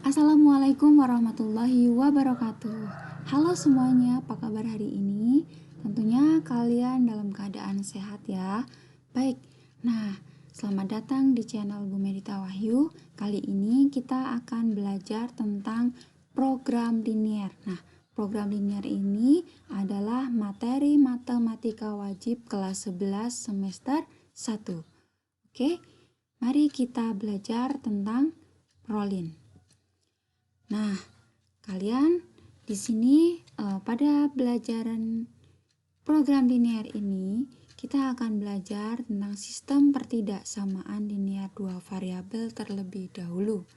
Assalamualaikum warahmatullahi wabarakatuh. Halo semuanya, apa kabar hari ini? Tentunya kalian dalam keadaan sehat ya. Baik, nah selamat datang di channel Bu Medita Wahyu. Kali ini kita akan belajar tentang program linier. Nah, program linier ini adalah materi matematika wajib kelas 11 semester 1. Oke, mari kita belajar tentang prolin. Nah, kalian di sini pada pelajaran program linier ini kita akan belajar tentang sistem pertidaksamaan linier dua variabel terlebih dahulu.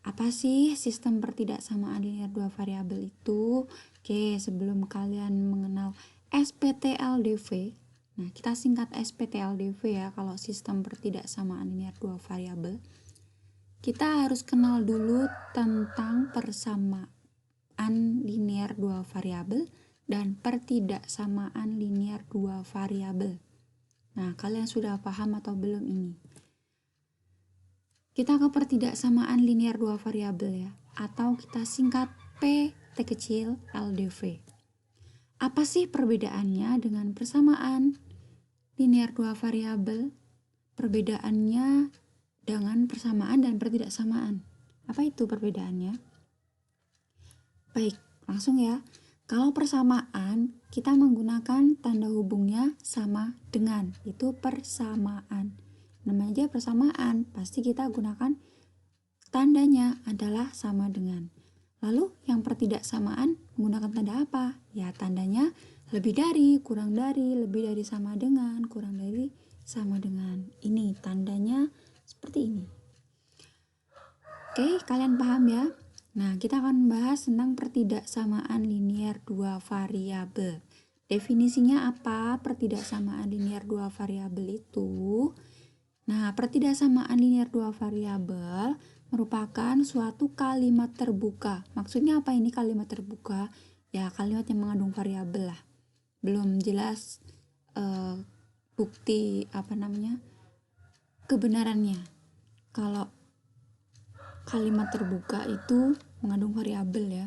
Apa sih sistem pertidaksamaan linier dua variabel itu? Oke, sebelum kalian mengenal SPTLDV, nah kita singkat SPTLDV ya kalau sistem pertidaksamaan linier dua variabel. Kita harus kenal dulu tentang persamaan linier dua variabel dan pertidaksamaan linier dua variabel. Nah, kalian sudah paham atau belum ini? Kita ke pertidaksamaan linier dua variabel ya, atau kita singkat PT kecil LDV. Apa sih perbedaannya dengan persamaan linier dua variabel? Perbedaannya dengan persamaan dan pertidaksamaan. Apa itu perbedaannya? Baik, langsung ya. Kalau persamaan, kita menggunakan tanda hubungnya sama dengan, itu persamaan. Namanya aja persamaan, pasti kita gunakan tandanya adalah sama dengan. Lalu yang pertidaksamaan menggunakan tanda apa? Ya tandanya lebih dari, kurang dari, lebih dari sama dengan, kurang dari sama dengan. Ini tandanya seperti ini. Oke, kalian paham ya? Nah, kita akan membahas tentang pertidaksamaan linier dua variabel. Definisinya apa? Pertidaksamaan linier dua variabel itu. Nah, pertidaksamaan linier dua variabel merupakan suatu kalimat terbuka. Maksudnya apa ini kalimat terbuka? Ya, kalimat yang mengandung variabel lah. Belum jelas bukti kebenarannya. Kalau kalimat terbuka itu mengandung variabel ya,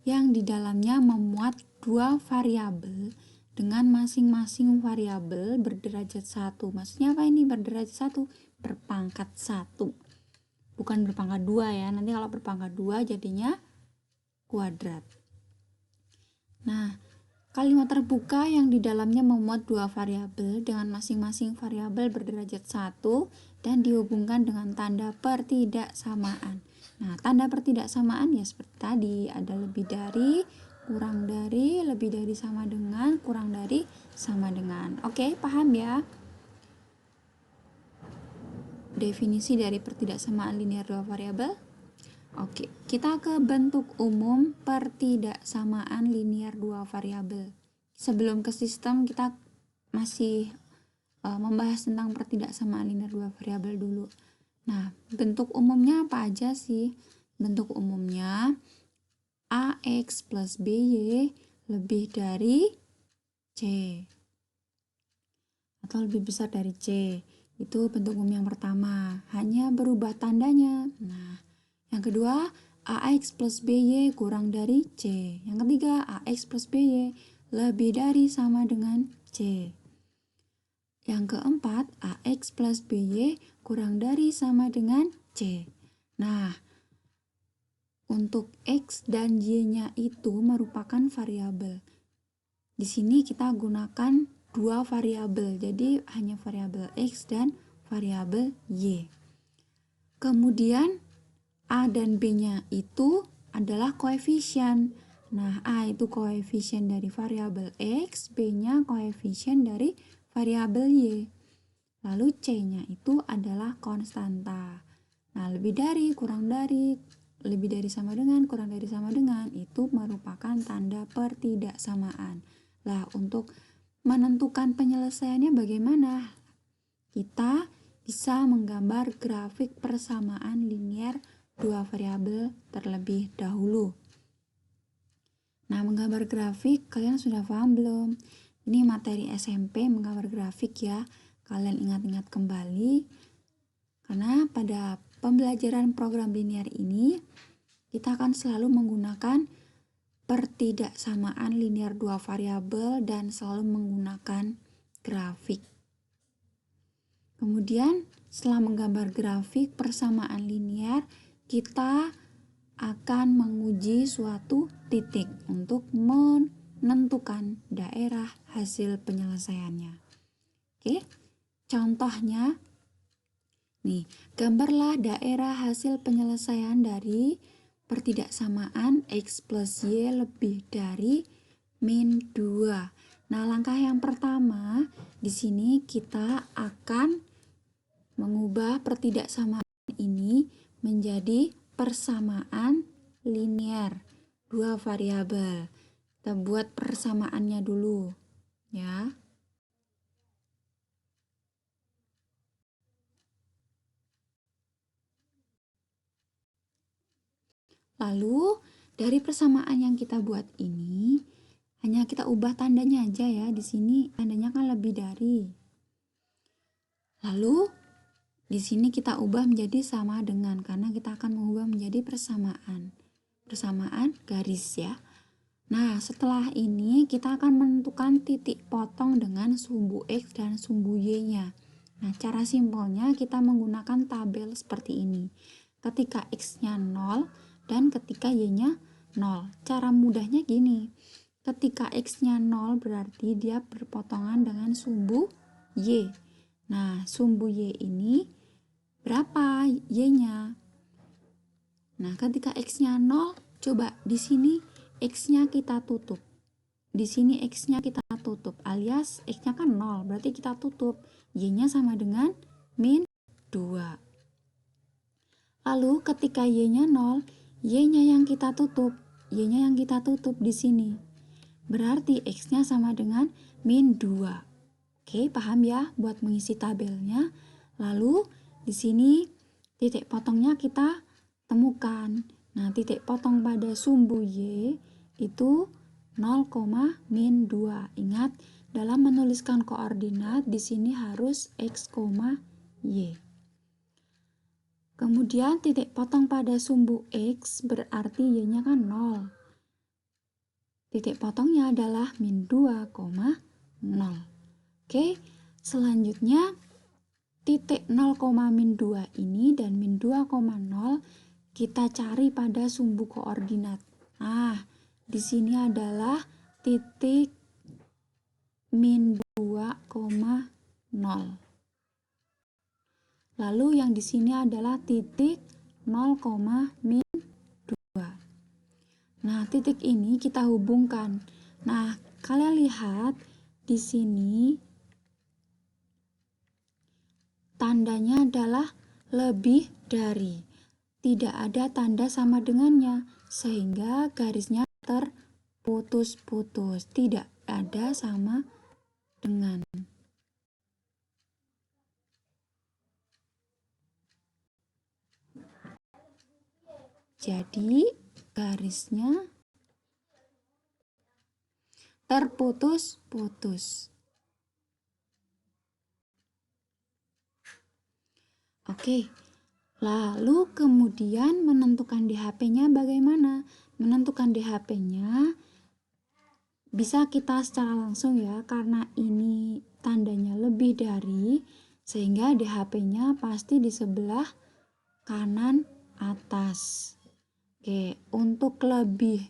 yang di dalamnya memuat dua variabel dengan masing-masing variabel berderajat 1. Maksudnya apa ini berderajat 1? Berpangkat 1. Bukan berpangkat 2 ya. Nanti kalau berpangkat 2 jadinya kuadrat. Nah, kalimat terbuka yang di dalamnya memuat dua variabel dengan masing-masing variabel berderajat 1 dan dihubungkan dengan tanda pertidaksamaan. Nah, tanda pertidaksamaan ya seperti tadi, ada lebih dari, kurang dari, lebih dari sama dengan, kurang dari sama dengan. Oke, paham ya? Definisi dari pertidaksamaan linier dua variabel. Oke, kita ke bentuk umum pertidaksamaan linier dua variabel. Sebelum ke sistem, kita masih membahas tentang pertidaksamaan linier dua variabel dulu. Nah, bentuk umumnya apa aja sih? Bentuk umumnya AX plus BY lebih dari C atau lebih besar dari C. Itu bentuk umum yang pertama, hanya berubah tandanya. Nah, yang kedua, AX plus BY kurang dari C. Yang ketiga, AX plus BY lebih dari sama dengan C. Yang keempat, AX plus BY kurang dari sama dengan C. Nah, untuk X dan Y-nya itu merupakan variabel. Di sini kita gunakan dua variabel, jadi hanya variabel X dan variabel Y. Kemudian, A dan B-nya itu adalah koefisien. Nah, A itu koefisien dari variabel X, B-nya koefisien dari variabel Y. Lalu C-nya itu adalah konstanta. Nah, lebih dari, kurang dari, lebih dari sama dengan, kurang dari sama dengan, itu merupakan tanda pertidaksamaan. Lah, untuk menentukan penyelesaiannya bagaimana? Kita bisa menggambar grafik persamaan linier dua variabel terlebih dahulu. Nah, menggambar grafik kalian sudah paham belum? Ini materi SMP menggambar grafik ya. Kalian ingat-ingat kembali karena pada pembelajaran program linear ini kita akan selalu menggunakan pertidaksamaan linear dua variabel dan selalu menggunakan grafik. Kemudian setelah menggambar grafik persamaan linear, kita akan menguji suatu titik untuk menentukan daerah hasil penyelesaiannya. Oke, contohnya nih, gambarlah daerah hasil penyelesaian dari pertidaksamaan X plus Y lebih dari min 2. Nah, langkah yang pertama di sini kita akan mengubah pertidaksamaan ini menjadi persamaan linear dua variabel. Kita buat persamaannya dulu ya. Lalu dari persamaan yang kita buat ini hanya kita ubah tandanya aja ya. Di sini tandanya kan lebih dari. Lalu di sini kita ubah menjadi sama dengan, karena kita akan mengubah menjadi persamaan garis ya. Nah, setelah ini kita akan menentukan titik potong dengan sumbu X dan sumbu Y-nya. Nah, cara simpelnya kita menggunakan tabel seperti ini. Ketika X-nya 0 dan ketika Y-nya 0. Cara mudahnya gini. Ketika X-nya 0 berarti dia berpotongan dengan sumbu Y. Nah, sumbu Y ini berapa Y-nya? Nah, ketika X-nya 0, coba di sini X-nya kita tutup. Di sini X-nya kita tutup, alias X-nya kan 0, berarti kita tutup. Y-nya sama dengan min 2. Lalu ketika Y-nya 0, Y-nya yang kita tutup. Y-nya yang kita tutup di sini. Berarti X-nya sama dengan min 2. Oke, paham ya buat mengisi tabelnya. Lalu di sini titik potongnya kita temukan. Nah, titik potong pada sumbu Y itu 0, min 2. Ingat, dalam menuliskan koordinat di sini harus X, Y. Kemudian titik potong pada sumbu X berarti Y-nya kan 0. Titik potongnya adalah min 2, 0. Oke, selanjutnya titik 0, min 2 ini dan min 2, 0 kita cari pada sumbu koordinat. Nah, di sini adalah titik min 2, 0. Lalu yang di sini adalah titik 0, min 2. Nah, titik ini kita hubungkan. Nah, kalian lihat di sini tandanya adalah lebih dari. Tidak ada tanda sama dengannya, sehingga garisnya terputus-putus. Tidak ada sama dengan. Jadi, garisnya terputus-putus. Oke, lalu kemudian menentukan DHP-nya bagaimana? Menentukan DHP-nya bisa kita secara langsung ya, karena ini tandanya lebih dari, sehingga DHP-nya pasti di sebelah kanan atas. Oke, untuk lebih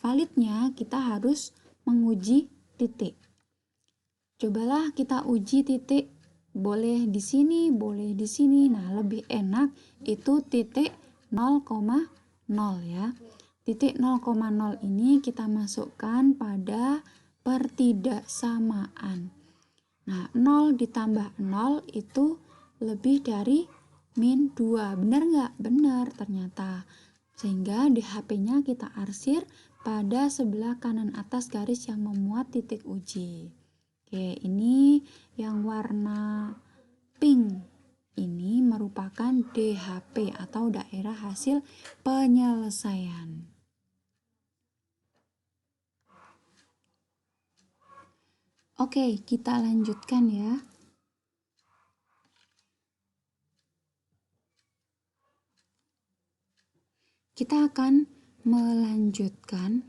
validnya kita harus menguji titik. Cobalah kita uji titik. Boleh di sini, boleh di sini. Nah, lebih enak itu titik 0, 0 ya. Titik 0,0 ini kita masukkan pada pertidaksamaan. Nah, 0 ditambah 0 itu lebih dari min 2. Benar nggak? Benar ternyata. Sehingga DHP-nya kita arsir pada sebelah kanan atas garis yang memuat titik uji. Oke, ini yang warna pink ini merupakan DHP atau daerah hasil penyelesaian. Oke, kita lanjutkan ya. kita akan melanjutkan.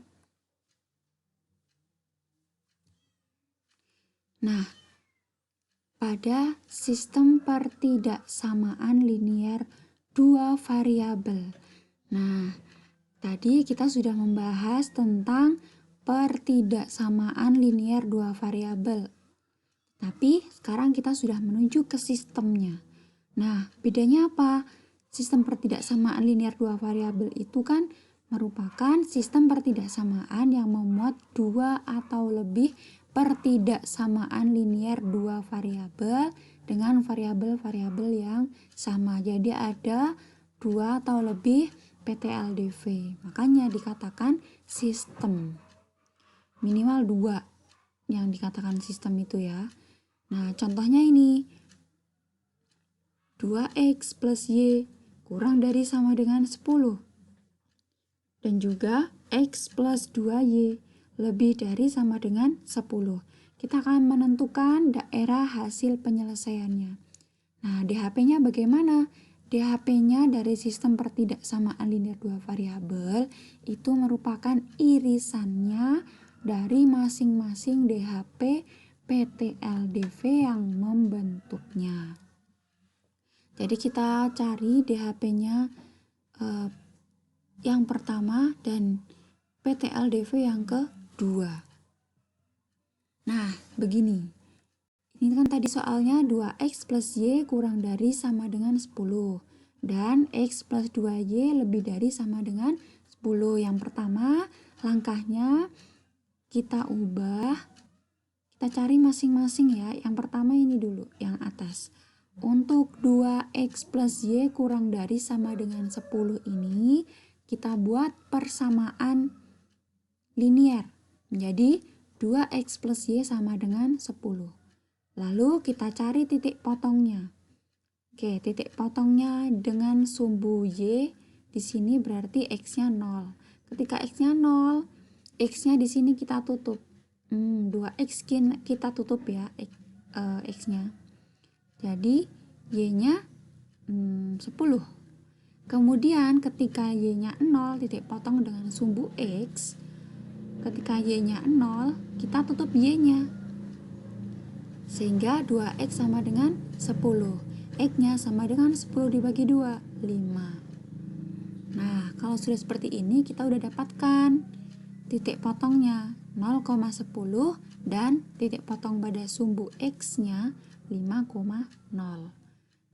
Nah, pada sistem pertidaksamaan linier dua variabel. Nah, tadi kita sudah membahas tentang pertidaksamaan linier dua variabel. Tapi sekarang kita sudah menuju ke sistemnya. Nah, bedanya apa? Sistem pertidaksamaan linier dua variabel itu kan merupakan sistem pertidaksamaan yang memuat dua atau lebih pertidaksamaan linier dua variabel dengan variabel-variabel yang sama. Jadi ada dua atau lebih PTLDV. Makanya dikatakan sistem. Minimal dua yang dikatakan sistem itu ya. Nah, contohnya ini. 2x plus y kurang dari sama dengan 10. Dan juga x plus 2y lebih dari sama dengan 10. Kita akan menentukan daerah hasil penyelesaiannya. Nah, DHP-nya bagaimana? DHP-nya dari sistem pertidaksamaan linier dua variabel itu merupakan irisannya dari masing-masing DHP PTLDV yang membentuknya. Jadi kita cari DHP-nya yang pertama dan PTLDV yang kedua. Nah, begini. Ini kan tadi soalnya 2x plus y kurang dari sama dengan 10. Dan x plus 2y lebih dari sama dengan 10. Yang pertama, langkahnya kita ubah. Kita cari masing-masing ya. Yang pertama ini dulu, yang atas. Untuk 2x plus y kurang dari sama dengan 10 ini, kita buat persamaan linier. Jadi, 2x plus y sama dengan 10. Lalu kita cari titik potongnya. Oke, titik potongnya dengan sumbu y di sini berarti x-nya 0. Ketika x-nya 0, x-nya di sini kita tutup. 2x kita tutup ya, x-nya. Jadi y-nya 10. Kemudian ketika y-nya 0, titik potong dengan sumbu x. Ketika y-nya 0, kita tutup y-nya. Sehingga 2x sama dengan 10. X-nya sama dengan 10 dibagi 2, 5. Nah, kalau sudah seperti ini, kita udah dapatkan titik potongnya 0,10 dan titik potong pada sumbu x-nya 5,0.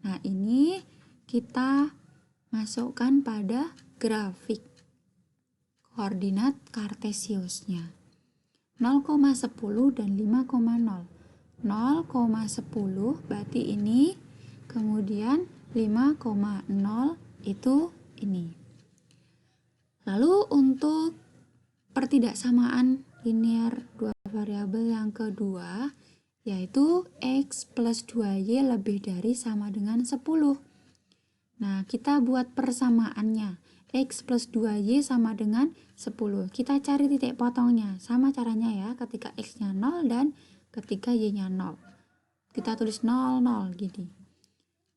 Nah, ini kita masukkan pada grafik koordinat kartesiusnya. 0,10 dan 5,0. 0,10 berarti ini, kemudian 5,0 itu ini. Lalu untuk pertidaksamaan linier dua variabel yang kedua, yaitu x plus 2y lebih dari sama dengan 10. Nah, kita buat persamaannya. X plus 2y sama dengan 10. Kita cari titik potongnya. Sama caranya ya, ketika x-nya 0 dan ketika y-nya 0. Kita tulis 0, 0 gini.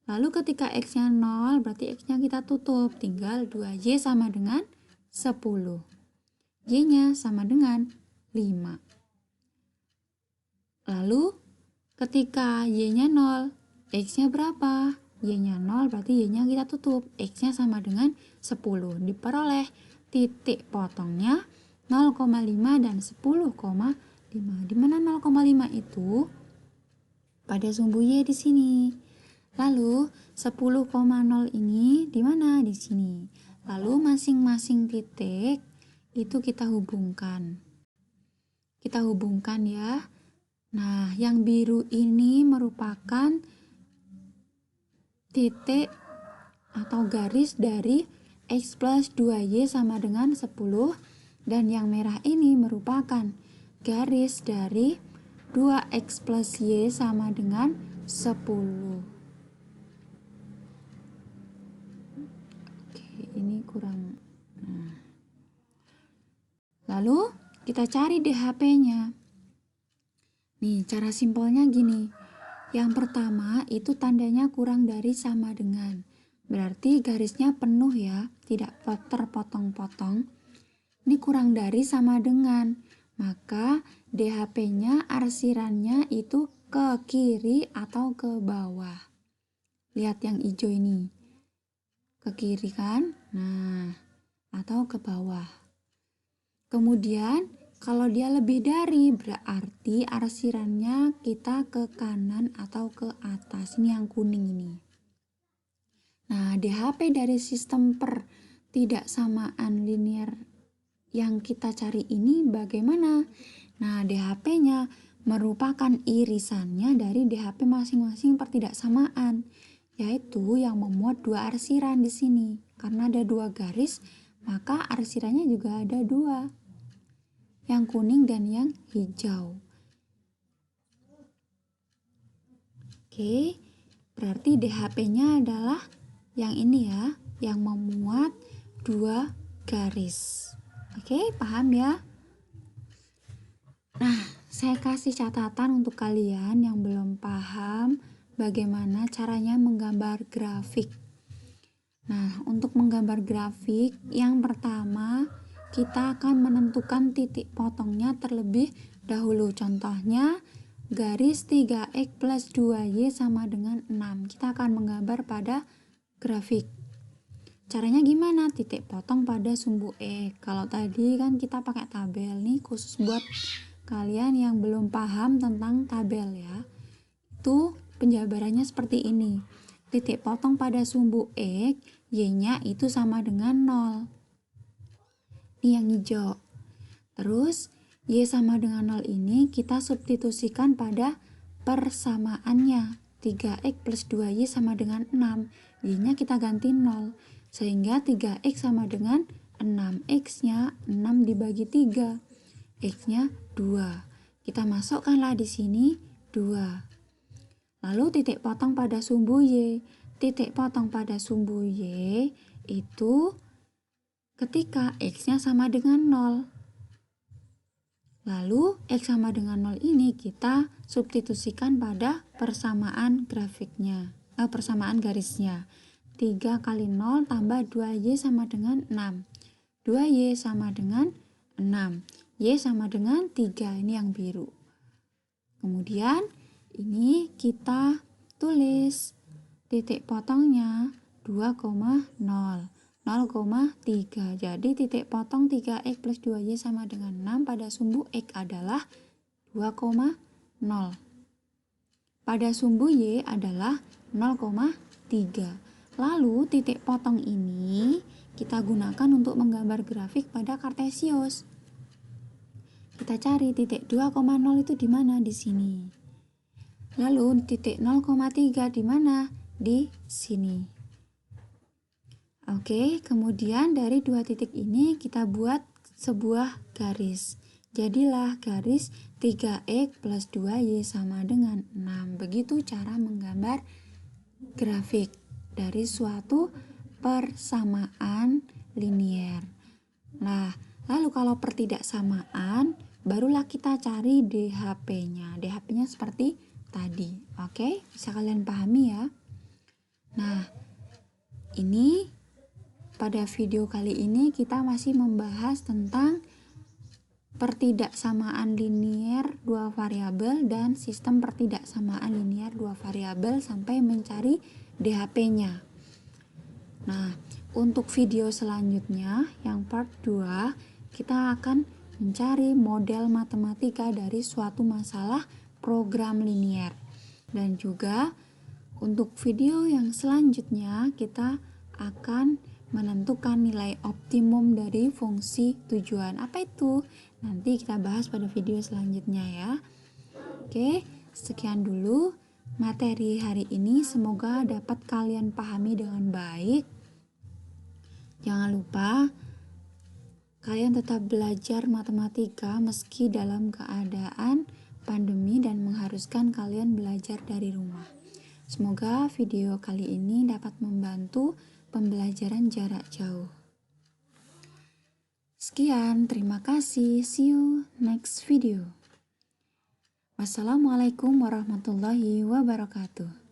Lalu ketika x-nya 0, berarti x-nya kita tutup. Tinggal 2y sama dengan 10. Y-nya sama dengan 5. Lalu ketika y-nya 0, x-nya berapa? Y-nya 0, berarti y-nya kita tutup. X-nya sama dengan 10. Diperoleh titik potongnya 0,5 dan 10,5. Di mana 0,5 itu? Pada sumbu y di sini. Lalu 10,0 ini di mana? Di sini. Lalu masing-masing titik itu kita hubungkan. Kita hubungkan ya. Nah, yang biru ini merupakan titik atau garis dari x plus 2y sama dengan 10, dan yang merah ini merupakan garis dari 2x plus y sama dengan 10. Oke, ini kurang. Lalu kita cari DHP-nya. Nih, cara simpelnya gini. Yang pertama itu tandanya kurang dari sama dengan. berarti garisnya penuh ya, tidak terpotong-potong. Ini kurang dari sama dengan, maka DHP-nya arsirannya itu ke kiri atau ke bawah. Lihat yang hijau ini, ke kiri kan? Nah, atau ke bawah. Kemudian kalau dia lebih dari, berarti arsirannya kita ke kanan atau ke atas. Ini yang kuning ini. Nah, DHP dari sistem pertidaksamaan linear yang kita cari ini bagaimana? Nah, DHP-nya merupakan irisannya dari DHP masing-masing pertidaksamaan, yaitu yang memuat dua arsiran di sini. Karena ada dua garis, maka arsirannya juga ada dua, yang kuning dan yang hijau. Oke, berarti DHP-nya adalah yang ini ya, yang memuat dua garis. Oke, paham ya? Nah, saya kasih catatan untuk kalian yang belum paham bagaimana caranya menggambar grafik. Nah, untuk menggambar grafik, yang pertama kita akan menentukan titik potongnya terlebih dahulu. Contohnya, garis 3x plus 2y sama dengan 6. Kita akan menggambar pada grafik. Caranya gimana? Titik potong pada sumbu X. Kalau tadi kan kita pakai tabel nih, khusus buat kalian yang belum paham tentang tabel ya. Itu penjabarannya seperti ini. Titik potong pada sumbu X, Y-nya itu sama dengan 0. Ini yang hijau. Terus Y sama dengan 0 ini kita substitusikan pada persamaannya. 3x plus 2y sama dengan 6. Y-nya kita ganti 0. Sehingga 3x sama dengan 6. X-nya 6 dibagi 3. X-nya 2. Kita masukkanlah di sini 2. Lalu titik potong pada sumbu Y. Titik potong pada sumbu Y itu ketika X-nya sama dengan 0. Lalu X sama dengan 0 ini kita substitusikan pada persamaan grafiknya, persamaan garisnya. 3 kali 0 tambah 2Y sama dengan 6. 2Y sama dengan 6. Y sama dengan 3, ini yang biru. Kemudian ini kita tulis titik potongnya 2,0. 0,3. Jadi titik potong 3x plus 2y sama dengan 6 pada sumbu x adalah 2,0. Pada sumbu y adalah 0,3. Lalu titik potong ini kita gunakan untuk menggambar grafik pada Kartesius. Kita cari titik 2,0 itu di mana? Di sini. Lalu titik 0,3 di mana? Di sini. Oke, kemudian dari dua titik ini kita buat sebuah garis. Jadilah garis 3x plus 2y sama dengan 6. Begitu cara menggambar grafik dari suatu persamaan linier. Nah, lalu kalau pertidaksamaan, barulah kita cari DHP-nya. DHP-nya seperti tadi. Oke, bisa kalian pahami ya? Nah, ini pada video kali ini kita masih membahas tentang pertidaksamaan linier dua variabel dan sistem pertidaksamaan linier dua variabel sampai mencari DHP-nya. Nah, untuk video selanjutnya yang part 2, kita akan mencari model matematika dari suatu masalah program linier. Dan juga untuk video yang selanjutnya kita akan menentukan nilai optimum dari fungsi tujuan. Apa itu? Nanti kita bahas pada video selanjutnya ya. Oke, sekian dulu materi hari ini. Semoga dapat kalian pahami dengan baik. Jangan lupa kalian tetap belajar matematika meski dalam keadaan pandemi dan mengharuskan kalian belajar dari rumah. Semoga video kali ini dapat membantu pembelajaran jarak jauh. Sekian, terima kasih. See you next video. Wassalamualaikum warahmatullahi wabarakatuh.